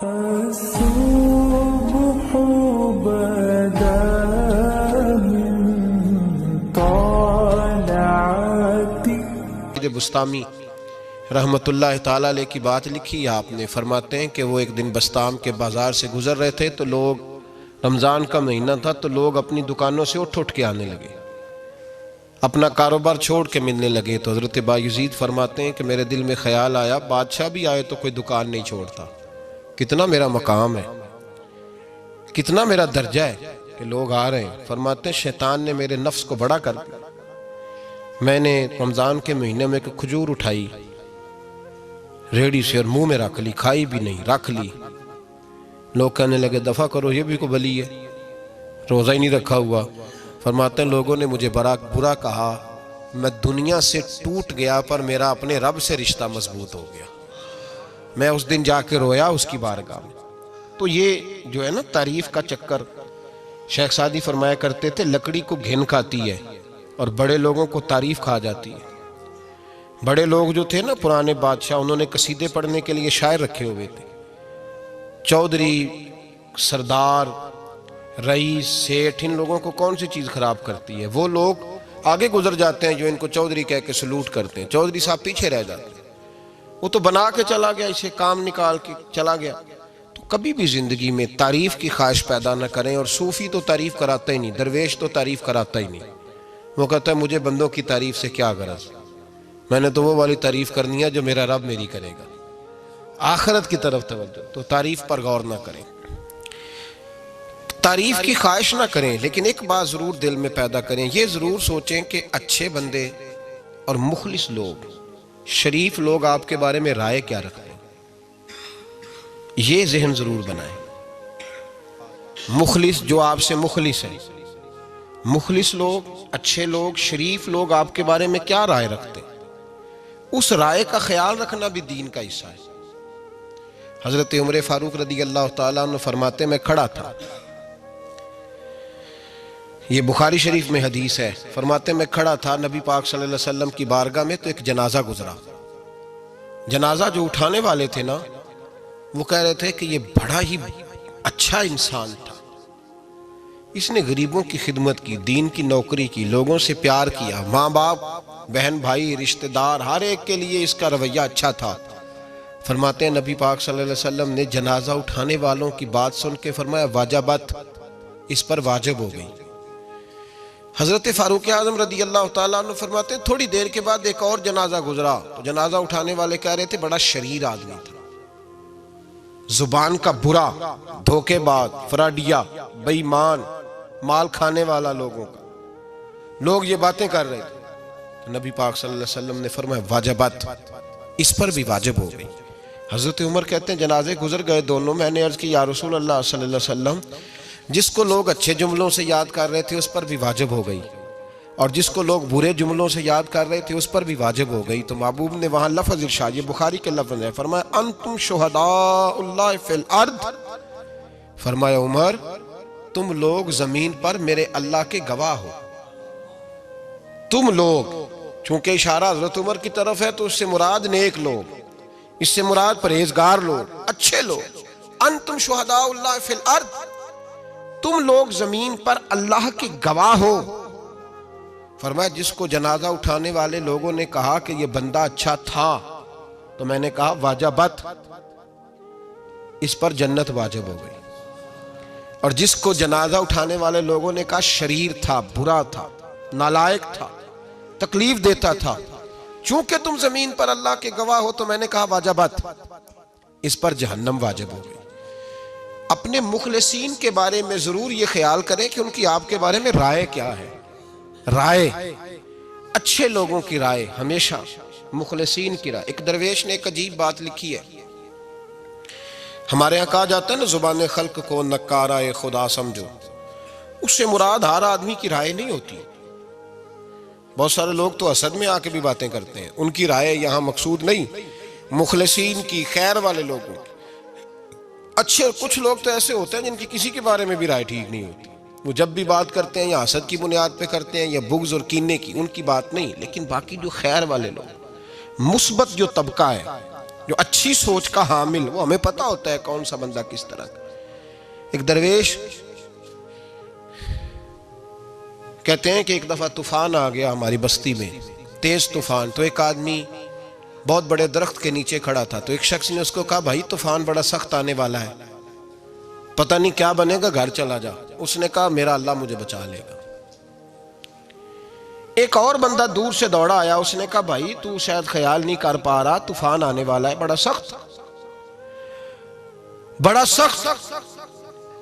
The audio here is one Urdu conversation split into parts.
الصبح بدا من طلعتی۔ بستامی رحمت اللہ تعالیٰ علیہ کی بات لکھی آپ نے، فرماتے ہیں کہ وہ ایک دن بستام کے بازار سے گزر رہے تھے تو لوگ، رمضان کا مہینہ تھا تو لوگ اپنی دکانوں سے اٹھ کے آنے لگے، اپنا کاروبار چھوڑ کے ملنے لگے۔ تو حضرت بایزید فرماتے ہیں کہ میرے دل میں خیال آیا بادشاہ بھی آئے تو کوئی دکان نہیں چھوڑتا، کتنا میرا مقام ہے، کتنا میرا درجہ ہے کہ لوگ آ رہے ہیں۔ فرماتے ہیں شیطان نے میرے نفس کو بڑا کر دیا، میں نے رمضان کے مہینے میں ایک کھجور اٹھائی ریڑی سے اور منہ میں رکھ لی، کھائی بھی نہیں، رکھ لی۔ لوگ کہنے لگے دفع کرو، یہ بھی کو بلی ہے، روزہ ہی نہیں رکھا ہوا۔ فرماتے ہیں لوگوں نے مجھے برا کہا، میں دنیا سے ٹوٹ گیا پر میرا اپنے رب سے رشتہ مضبوط ہو گیا۔ میں اس دن جا کے رویا اس کی بارگاہ میں۔ تو یہ جو ہے نا تعریف کا چکر، شیخ سعدی فرمایا کرتے تھے لکڑی کو گھن کھاتی ہے اور بڑے لوگوں کو تعریف کھا جاتی ہے۔ بڑے لوگ جو تھے نا پرانے بادشاہ، انہوں نے قصیدے پڑھنے کے لیے شاعر رکھے ہوئے تھے، چودھری، سردار، رئیس، سیٹھ، ان لوگوں کو کون سی چیز خراب کرتی ہے؟ وہ لوگ آگے گزر جاتے ہیں جو ان کو چودھری کہہ کے سلوٹ کرتے ہیں، چودھری صاحب پیچھے رہ جاتے ہیں۔ وہ تو بنا کے چلا گیا، اسے کام نکال کے چلا گیا۔ تو کبھی بھی زندگی میں تعریف کی خواہش پیدا نہ کریں، اور صوفی تو تعریف کراتا ہی نہیں، درویش تو تعریف کراتا ہی نہیں۔ وہ کہتا ہے مجھے بندوں کی تعریف سے کیا غرض، میں نے تو وہ والی تعریف کرنی ہے جو میرا رب میری کرے گا۔ آخرت کی طرف توجہ، تو تعریف پر غور نہ کریں، تعریف کی خواہش نہ کریں، لیکن ایک بات ضرور دل میں پیدا کریں، یہ ضرور سوچیں کہ اچھے بندے اور مخلص لوگ، شریف لوگ آپ کے بارے میں رائے کیا رکھتے ہیں، یہ ذہن ضرور بنائیں۔ مخلص جو آپ سے مخلص ہے، مخلص لوگ، اچھے لوگ، شریف لوگ آپ کے بارے میں کیا رائے رکھتے ہیں، اس رائے کا خیال رکھنا بھی دین کا حصہ ہے۔ حضرت عمر فاروق رضی اللہ تعالیٰ عنہ فرماتے میں کھڑا تھا، یہ بخاری شریف میں حدیث ہے، فرماتے میں کھڑا تھا نبی پاک صلی اللہ علیہ وسلم کی بارگاہ میں، تو ایک جنازہ گزرا۔ جنازہ جو اٹھانے والے تھے نا، وہ کہہ رہے تھے کہ یہ بڑا ہی اچھا انسان تھا، اس نے غریبوں کی خدمت کی، دین کی نوکری کی، لوگوں سے پیار کیا، ماں باپ، بہن بھائی، رشتہ دار، ہر ایک کے لیے اس کا رویہ اچھا تھا۔ فرماتے ہیں نبی پاک صلی اللہ علیہ وسلم نے جنازہ اٹھانے والوں کی بات سن کے فرمایا واجبت، اس پر واجب ہو گئی۔ حضرت فاروق اعظم رضی اللہ تعالیٰ عنہ فرماتے ہیں تھوڑی دیر کے بعد ایک اور جنازہ گزرا، تو جنازہ اٹھانے والے کہہ رہے تھے بڑا شریر آدمی تھا، زبان کا برا، دھوکے باز، فراڈیا، بے ایمان، مال کھانے والا لوگوں کا، لوگ یہ باتیں کر رہے تھے۔ تو نبی پاک صلی اللہ علیہ وسلم نے فرمایا واجبت، اس پر بھی واجب ہو گئی۔ حضرت عمر کہتے ہیں جنازے گزر گئے دونوں، میں نے عرض کی یا رسول اللہ صلی اللہ علیہ وسلم، جس کو لوگ اچھے جملوں سے یاد کر رہے تھے اس پر بھی واجب ہو گئی، اور جس کو لوگ برے جملوں سے یاد کر رہے تھے اس پر بھی واجب ہو گئی۔ تو محبوب نے وہاں لفظ ارشاد، یہ بخاری کے لفظ ہے، فرمایا انتم شہداء اللہ فی الارض، فرمایا عمر تم لوگ زمین پر میرے اللہ کے گواہ ہو، تم لوگ، چونکہ اشارہ حضرت عمر کی طرف ہے تو اس سے مراد نیک لوگ، اس سے مراد پرہیزگار لوگ، اچھے لوگ۔ انتم شہداء اللہ فی الارض، تم لوگ زمین پر اللہ کے گواہ ہو۔ فرمایا جس کو جنازہ اٹھانے والے لوگوں نے کہا کہ یہ بندہ اچھا تھا، تو میں نے کہا واجبت، اس پر جنت واجب ہو گئی۔ اور جس کو جنازہ اٹھانے والے لوگوں نے کہا شریر تھا، برا تھا، نالائق تھا، تکلیف دیتا تھا، چونکہ تم زمین پر اللہ کے گواہ ہو، تو میں نے کہا واجبت، اس پر جہنم واجب ہو گئی۔ اپنے مخلصین کے بارے میں ضرور یہ خیال کریں کہ ان کی آپ کے بارے میں رائے کیا ہے، رائے، اچھے لوگوں کی رائے، ہمیشہ مخلصین کی رائے۔ ایک درویش نے ایک عجیب بات لکھی ہے، ہمارے یہاں کہا جاتا ہے نا زبان خلق کو نکارہ خدا سمجھو، اس سے مراد ہر آدمی کی رائے نہیں ہوتی۔ بہت سارے لوگ تو حسد میں آ کے بھی باتیں کرتے ہیں، ان کی رائے یہاں مقصود نہیں، مخلصین کی، خیر والے لوگوں کی۔ اچھے کچھ لوگ تو ایسے ہوتے ہیں جن کی کسی کے بارے میں بھی رائے ٹھیک نہیں ہوتی، وہ جب بھی بات کرتے ہیں یا حسد کی بنیاد پہ کرتے ہیں یا بغض اور کینے کی، ان کی بات نہیں۔ لیکن باقی جو خیر والے لوگ، مثبت جو طبقہ ہے، جو اچھی سوچ کا حامل، وہ ہمیں پتہ ہوتا ہے کون سا بندہ کس طرح کا۔ ایک درویش کہتے ہیں کہ ایک دفعہ طوفان آ گیا ہماری بستی میں، تیز طوفان، تو ایک آدمی بہت بڑے درخت کے نیچے کھڑا تھا، تو ایک شخص نے اس کو کہا بھائی طوفان بڑا سخت آنے والا ہے، پتہ نہیں کیا بنے گا، گھر چلا جا۔ اس نے کہا میرا اللہ مجھے بچا لے گا۔ ایک اور بندہ دور سے دوڑا آیا، اس نے کہا بھائی تو شاید خیال نہیں کر پا رہا، طوفان آنے والا ہے، بڑا سخت،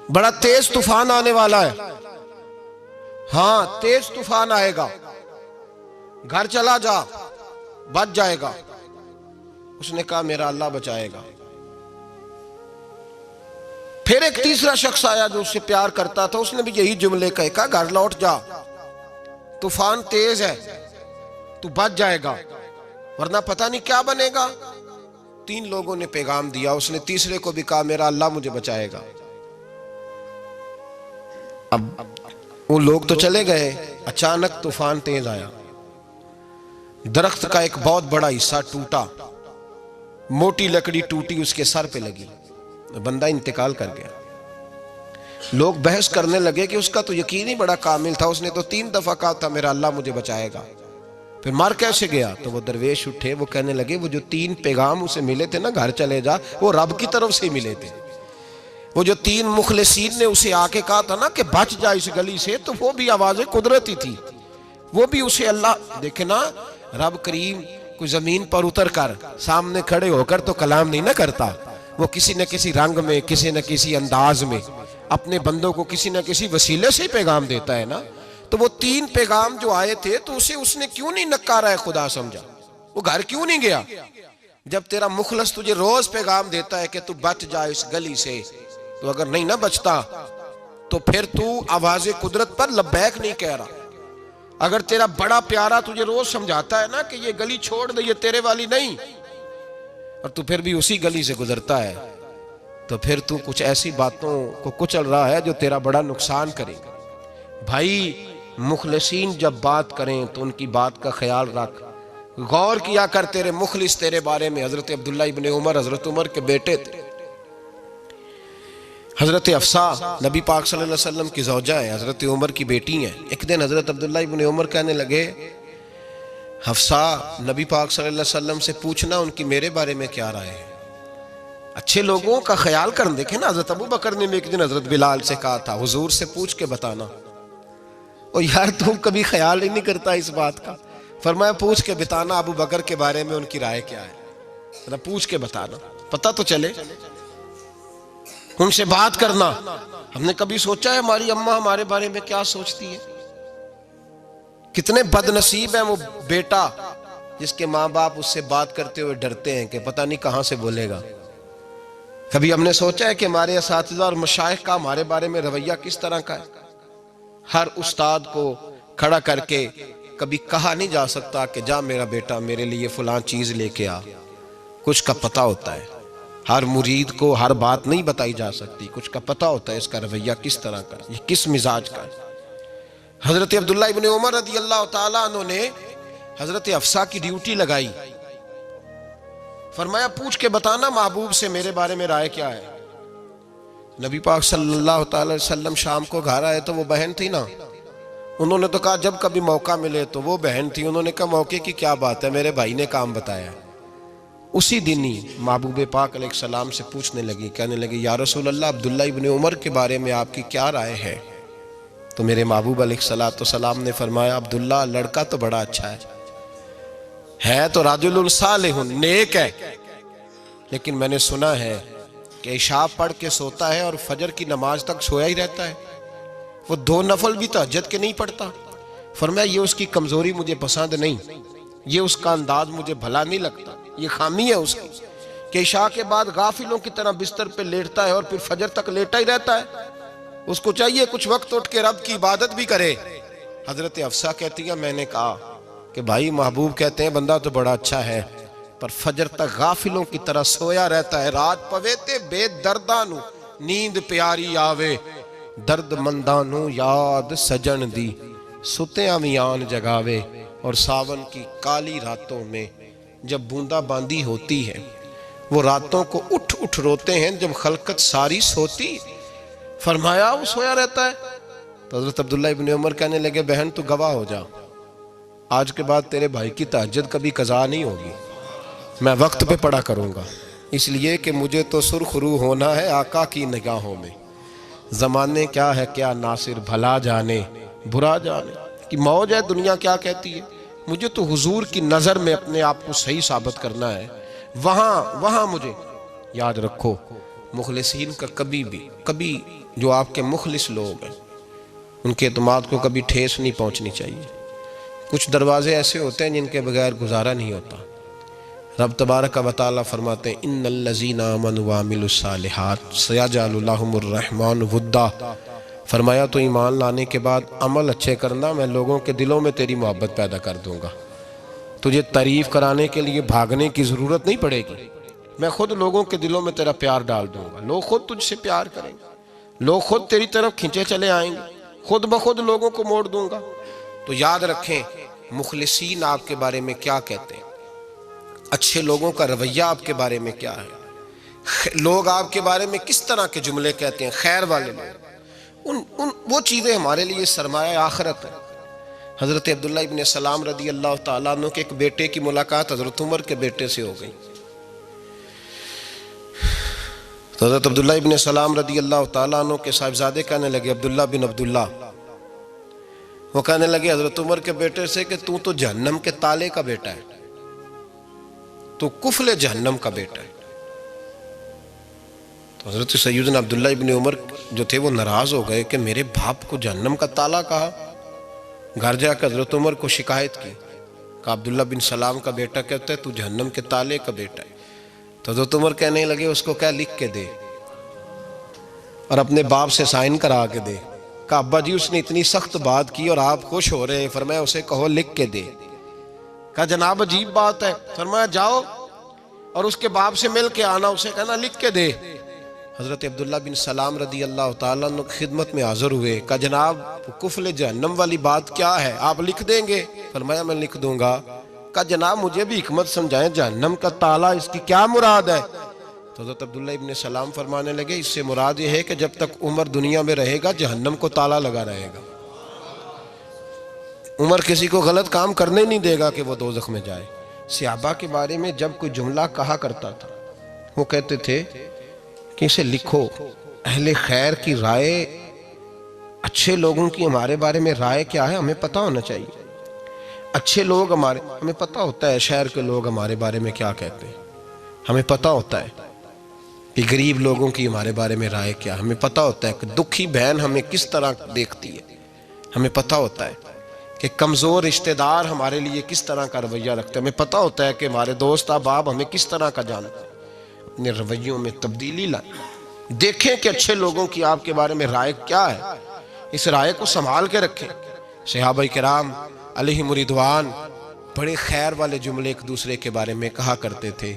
بڑا تیز طوفان آنے والا ہے۔ ہاں تیز طوفان آئے گا، گھر چلا جا، بچ جائے گا۔ اس نے کہا میرا اللہ بچائے گا۔ پھر ایک تیسرا شخص آیا جو اس سے پیار کرتا تھا، اس نے بھی یہی جملے کہے، کہا گھر لوٹ جا، طوفان تیز ہے، تو بچ جائے گا، ورنہ پتہ نہیں کیا بنے گا۔ تین لوگوں نے پیغام دیا، اس نے تیسرے کو بھی کہا میرا اللہ مجھے بچائے گا۔ اب وہ لوگ تو چلے گئے، اچانک طوفان تیز آیا، درخت کا ایک بہت بڑا حصہ ٹوٹا، موٹی لکڑی ٹوٹی، اس کے سر پہ لگی، بندہ انتقال کر گیا۔ لوگ بحث کرنے لگے کہ اس کا تو یقین ہی بڑا کامل تھا، اس نے تو 3 دفعہ کہا تھا میرا اللہ مجھے بچائے گا، پھر مر کیسے گیا؟ تو وہ درویش اٹھے، وہ کہنے لگے وہ جو 3 پیغام اسے ملے تھے نا، گھر چلے جا، وہ رب کی طرف سے ملے تھے۔ وہ جو 3 مخلصین نے اسے آ کے کہا تھا نا کہ بچ جا اس گلی سے، تو وہ بھی آوازیں قدرتی تھی، وہ بھی اسے اللہ، دیکھیں نا رب کریم کوئی زمین پر اتر کر سامنے کھڑے ہو کر تو کلام نہیں نہ کرتا، وہ کسی نہ کسی رنگ میں، کسی نہ کسی انداز میں اپنے بندوں کو کسی نہ کسی وسیلے سے پیغام دیتا ہے نا۔ تو وہ 3 پیغام جو آئے تھے، تو اسے اس نے کیوں نہیں نکارا ہے خدا سمجھا، وہ گھر کیوں نہیں گیا؟ جب تیرا مخلص تجھے روز پیغام دیتا ہے کہ تو بچ جا اس گلی سے، تو اگر نہیں نہ بچتا تو پھر تو آواز قدرت پر لبیک نہیں کہہ رہا۔ اگر تیرا بڑا پیارا تجھے روز سمجھاتا ہے نا کہ یہ گلی چھوڑ دے، یہ تیرے والی نہیں، اور تو پھر بھی اسی گلی سے گزرتا ہے، تو پھر تو کچھ ایسی باتوں کو کچل رہا ہے جو تیرا بڑا نقصان کرے گا۔ بھائی مخلصین جب بات کریں تو ان کی بات کا خیال رکھ، غور کیا کر، تیرے مخلص تیرے بارے میں حضرت عبداللہ ابن عمر، حضرت عمر کے بیٹے تھے، حضرت حفصہ نبی پاک صلی اللہ علیہ وسلم کی زوجہ ہیں، حضرت عمر کی بیٹی ہیں۔ ایک دن حضرت عبداللہ ابن عمر کہنے لگے حفصہ نبی پاک صلی اللہ علیہ وسلم سے پوچھنا ان کی میرے بارے میں کیا رائے ہے، اچھے لوگوں کا خیال کرنا۔ دیکھیں نا حضرت ابو بکر نے بھی ایک دن حضرت بلال سے کہا تھا حضور سے پوچھ کے بتانا، اور یار تم کبھی خیال ہی نہیں کرتا اس بات کا۔ فرمایا پوچھ کے بتانا ابو بکر کے بارے میں ان کی رائے کیا ہے، پوچھ کے بتانا، پتہ تو چلے، ان سے بات کرنا۔ ہم نے کبھی سوچا ہے ہماری اماں ہمارے بارے میں کیا سوچتی ہے؟ کتنے بد نصیب ہیں وہ بیٹا جس کے ماں باپ اس سے بات کرتے ہوئے ڈرتے ہیں کہ پتہ نہیں کہاں سے بولے گا۔ کبھی ہم نے سوچا ہے کہ ہمارے اساتذہ اور مشائخ کا ہمارے بارے میں رویہ کس طرح کا ہے؟ ہر استاد کو کھڑا کر کے کبھی کہا نہیں جا سکتا کہ جا میرا بیٹا میرے لیے فلاں چیز لے کے آ، کچھ کا پتہ ہوتا ہے۔ ہر مرید کو ہر بات نہیں بتائی جا سکتی، کچھ کا پتہ ہوتا ہے اس کا رویہ کس طرح کا، یہ کس مزاج کا ہے۔ حضرت عبداللہ ابن عمر رضی اللہ تعالیٰ عنہ نے حضرت حفصہ کی ڈیوٹی لگائی، فرمایا پوچھ کے بتانا محبوب سے میرے بارے میں رائے کیا ہے۔ نبی پاک صلی اللہ تعالی وسلم شام کو گھر آئے تو وہ بہن تھی نا، انہوں نے تو کہا جب کبھی موقع ملے تو وہ بہن تھی، انہوں نے کہا موقع کی کیا بات ہے، میرے بھائی نے کام بتایا۔ اسی دن ہی محبوب پاک علیہ السلام سے پوچھنے لگی، کہنے لگی یا رسول اللہ عبداللہ ابن عمر کے بارے میں آپ کی کیا رائے ہے؟ تو میرے محبوب علیہ السلام نے فرمایا عبداللہ لڑکا تو بڑا اچھا ہے تو رجل صالح، نیک ہے، لیکن میں نے سنا ہے کہ عشاء پڑھ کے سوتا ہے اور فجر کی نماز تک سویا ہی رہتا ہے، وہ 2 نفل بھی تہجد کے نہیں پڑھتا۔ فرمایا یہ اس کی کمزوری مجھے پسند نہیں، یہ اس کا انداز مجھے بھلا نہیں لگتا، یہ خامی ہے اس کی کہ عشاء کے بعد غافلوں کی طرح بستر پہ لیٹتا ہے اور پھر فجر تک لیٹا ہی رہتا ہے، اس کو چاہیے کچھ وقت اٹھ کے رب کی عبادت بھی کرے۔ حضرت حفصہ کہتی ہے میں نے کہا کہ بھائی محبوب کہتے ہیں بندہ تو بڑا اچھا ہے پر فجر تک غافلوں کی طرح سویا رہتا ہے، رات پویتے بے دردانو نیند پیاری آوے، درد مندانو یاد سجن دی ستیاں میان جگاوے، اور ساون کی کالی راتوں میں جب بوندا باندی ہوتی ہے وہ راتوں کو اٹھ اٹھ روتے ہیں جب خلقت ساری سوتی. فرمایا وہ سویا رہتا ہے. تو حضرت عبداللہ ابن عمر کہنے لگے بہن تو گواہ ہو جا، آج کے بعد تیرے بھائی کی تہجد کبھی قضا نہیں ہوگی، میں وقت پہ پڑھا کروں گا، اس لیے کہ مجھے تو سرخ روح ہونا ہے آقا کی نگاہوں میں. زمانے کیا ہے کیا ناصر، بھلا جانے برا جانے کہ موج ہے دنیا کیا کہتی ہے، مجھے تو حضور کی نظر میں اپنے آپ کو صحیح ثابت کرنا ہے. وہاں مجھے یاد رکھو مخلصین کا کبھی جو آپ کے مخلص لوگ ہیں ان کے اعتماد کو کبھی ٹھیس نہیں پہنچنی چاہیے. کچھ دروازے ایسے ہوتے ہیں جن کے بغیر گزارا نہیں ہوتا. رب تبارک و تعالیٰ فرماتے ہیں ان الذین آمنوا وعملوا الصالحات سیجعل لهم الرحمن ودا. فرمایا تو ایمان لانے کے بعد عمل اچھے کرنا، میں لوگوں کے دلوں میں تیری محبت پیدا کر دوں گا. تجھے تعریف کرانے کے لیے بھاگنے کی ضرورت نہیں پڑے گی، میں خود لوگوں کے دلوں میں تیرا پیار ڈال دوں گا. لوگ خود تجھ سے پیار کریں گے، لوگ خود تیری طرف کھنچے چلے آئیں گے، خود بخود لوگوں کو موڑ دوں گا. تو یاد رکھیں مخلصین آپ کے بارے میں کیا کہتے ہیں، اچھے لوگوں کا رویہ آپ کے بارے میں کیا ہے، لوگ آپ کے بارے میں کس طرح کے جملے کہتے ہیں. خیر والے لوگ وہ چیزیں ہمارے لیے سرمایہ آخرت ہے. حضرت عبداللہ ابن سلام رضی اللہ تعالیٰ عنہ کے ایک بیٹے کی ملاقات حضرت عمر کے بیٹے سے ہو گئی. تو حضرت عبداللہ ابن سلام رضی اللہ تعالیٰ عنہ کے صاحبزادے کہنے لگے عبداللہ بن عبداللہ، وہ کہنے لگے حضرت عمر کے بیٹے سے کہ تو جہنم کے تالے کا بیٹا ہے، تو کفل جہنم کا بیٹا ہے. تو حضرت سیدنا عبداللہ ابن عمر جو تھے وہ ناراض ہو گئے کہ میرے باپ کو جہنم کا تالا کہا. گھر جا کر حضرت عمر کو شکایت کی کہ عبداللہ بن سلام کا بیٹا کہتا ہے تو جہنم کے تالے کا بیٹا ہے. تو حضرت عمر کہنے لگے اس کو کیا لکھ کے دے اور اپنے باپ سے سائن کرا کے دے. کہا ابا جی اس نے اتنی سخت بات کی اور آپ خوش ہو رہے ہیں، فرمایا اسے کہو لکھ کے دے. کہا جناب عجیب بات ہے. فرمایا جاؤ اور اس کے باپ سے مل کے آنا، اسے کہنا لکھ کے دے. حضرت عبداللہ بن سلام رضی اللہ تعالیٰ عنہ خدمت میں حاضر ہوئے. کہا جناب کفل جہنم والی بات کیا ہے، آپ لکھ دیں گے؟ فرمایا میں لکھ دوں گا. کہا جناب مجھے بھی حکمت سمجھائیں، جہنم کا تالا اس کی کیا مراد ہے؟ تو حضرت عبداللہ ابن سلام فرمانے لگے اس سے مراد یہ ہے کہ جب تک عمر دنیا میں رہے گا جہنم کو تالا لگا رہے گا. عمر کسی کو غلط کام کرنے نہیں دے گا کہ وہ دوزخ میں جائے. صحابہ کے بارے میں جب کوئی جملہ کہا کرتا تھا وہ کہتے تھے کہ اسے لکھو، اہل خیر کی رائے، اچھے لوگوں کی ہمارے بارے میں رائے کیا ہے ہمیں پتہ ہونا چاہیے. اچھے لوگ ہمیں پتہ ہوتا ہے شہر کے لوگ ہمارے بارے میں کیا کہتے ہیں، ہمیں پتہ ہوتا ہے کہ غریب لوگوں کی ہمارے بارے میں رائے کیا، ہمیں پتہ ہوتا ہے کہ دکھی بہن ہمیں کس طرح دیکھتی ہے، ہمیں پتہ ہوتا ہے کہ کمزور رشتہ دار ہمارے لیے کس طرح کا رویہ رکھتے ہیں، ہمیں پتہ ہوتا ہے کہ ہمارے دوست احباب ہمیں کس طرح کا جانتے ہیں. اپنے رویوں میں تبدیلی لائیں، دیکھیں کہ اچھے لوگوں کی آپ کے بارے میں رائے کیا ہے، اس رائے کو سنبھال کے رکھیں. صحابہ کرام علیہم رضوان بڑے خیر والے جملے ایک دوسرے کے بارے میں کہا کرتے تھے.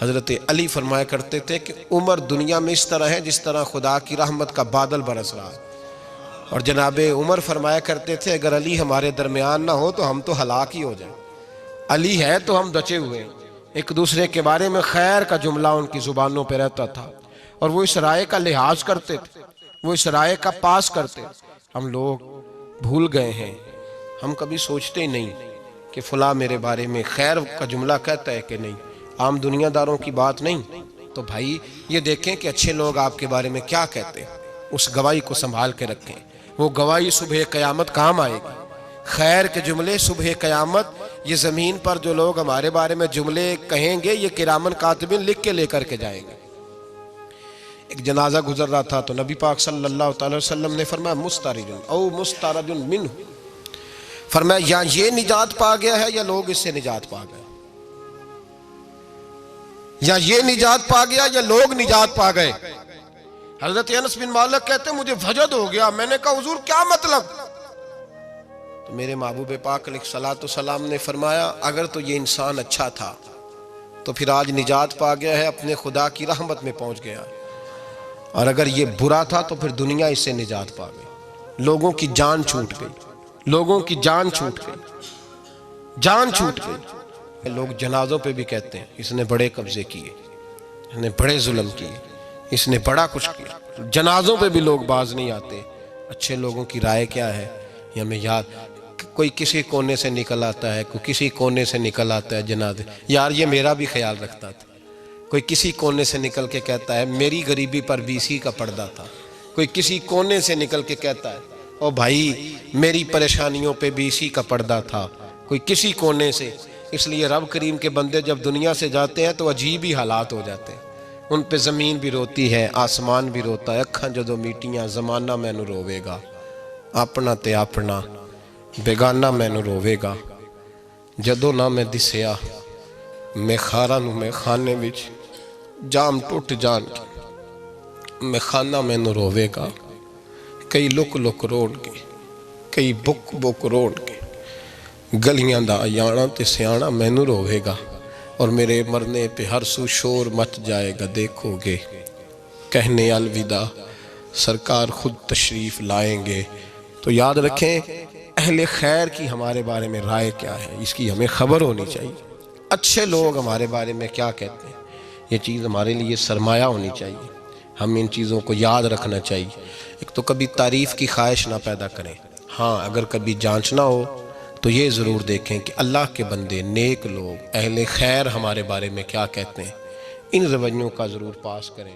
حضرت علی فرمایا کرتے تھے کہ عمر دنیا میں اس طرح ہے جس طرح خدا کی رحمت کا بادل برس رہا ہے، اور جناب عمر فرمایا کرتے تھے اگر علی ہمارے درمیان نہ ہو تو ہم تو ہلاک ہی ہو جائیں، علی ہے تو ہم بچے ہوئے ہیں. ایک دوسرے کے بارے میں خیر کا جملہ ان کی زبانوں پہ رہتا تھا اور وہ اس رائے کا لحاظ کرتے تھے، وہ اس رائے کا پاس کرتے. ہم لوگ بھول گئے ہیں، ہم کبھی سوچتے ہی نہیں کہ فلاں میرے بارے میں خیر کا جملہ کہتا ہے کہ نہیں، عام دنیا داروں کی بات نہیں. تو بھائی یہ دیکھیں کہ اچھے لوگ آپ کے بارے میں کیا کہتے ہیں، اس گواہی کو سنبھال کے رکھیں. وہ گواہی صبح قیامت کام آئے گی. خیر کے جملے صبح قیامت، یہ زمین پر جو لوگ ہمارے بارے میں جملے کہیں گے یہ کرامن کاتبین لکھ کے لے کر کے جائیں گے. ایک جنازہ گزر رہا تھا تو نبی پاک صلی اللہ تعالی وسلم نے فرمایا مسترج او مسترج منہ، فرمایا یا یہ نجات پا گیا ہے یا لوگ اس سے نجات پا گئے، یا یہ نجات پا گیا یا لوگ نجات پا گئے. حضرت انس بن مالک کہتے ہیں مجھے وجد ہو گیا، میں نے کہا حضور کیا مطلب؟ تو میرے محبوب پاک علیہ الصلوۃ والسلام نے فرمایا اگر تو یہ انسان اچھا تھا تو پھر آج نجات پا گیا ہے، اپنے خدا کی رحمت میں پہنچ گیا، اور اگر یہ برا تھا تو پھر دنیا اس سے نجات پا گئی. لوگوں کی جان چھوٹ گئی، لوگوں کی جان چھوٹ گئی، جان چھوٹ گئی. لوگ جنازوں پہ بھی کہتے ہیں اس نے بڑے قبضے کیے، اس نے بڑے ظلم کیے، اس نے بڑا کچھ کیا. جنازوں پہ بھی لوگ باز نہیں آتے. اچھے لوگوں کی رائے کیا ہے یہ ہمیں یاد. کوئی کسی کونے سے نکل آتا ہے، کوئی کسی کونے سے نکل آتا ہے جنازے. یار یہ میرا بھی خیال رکھتا تھا. کوئی کسی کونے سے نکل کے کہتا ہے میری غریبی پر BC کا پردہ تھا. کوئی کسی کونے سے نکل کے کہتا ہے او بھائی میری پریشانیوں پہ BC کا پردہ تھا. کوئی کسی کونے سے. اس لیے رب کریم کے بندے جب دنیا سے جاتے ہیں تو عجیب ہی حالات ہو جاتے ہیں. ان پہ زمین بھی روتی ہے، آسمان بھی روتا ہے. اکھاں جدو میٹیاں زمانہ مینوں روے گا، اپنا تے اپنا بیگانہ مینوں روے گا. جدو نہ میں دسیا میں خاراں نوں میں خانے وچ جام ٹوٹ جان کے میں خانہ مینوں روے گا. کئی لک لک روڑ کے، کئی بک بک روڑ کے گلیاں دا ایانا تے سیانا مینوں روے گا. اور میرے مرنے پہ ہر سو شور مچ جائے گا. دیکھو گے کہنے الوداع سرکار خود تشریف لائیں گے. تو یاد رکھیں اہل خیر کی ہمارے بارے میں رائے کیا ہے، اس کی ہمیں خبر ہونی چاہیے. اچھے لوگ ہمارے بارے میں کیا کہتے ہیں، یہ چیز ہمارے لیے سرمایہ ہونی چاہیے. ہم ان چیزوں کو یاد رکھنا چاہیے. ایک تو کبھی تعریف کی خواہش نہ پیدا کریں. ہاں اگر کبھی جانچنا ہو تو یہ ضرور دیکھیں کہ اللہ کے بندے، نیک لوگ، اہل خیر ہمارے بارے میں کیا کہتے ہیں. ان رویوں کا ضرور پاس کریں.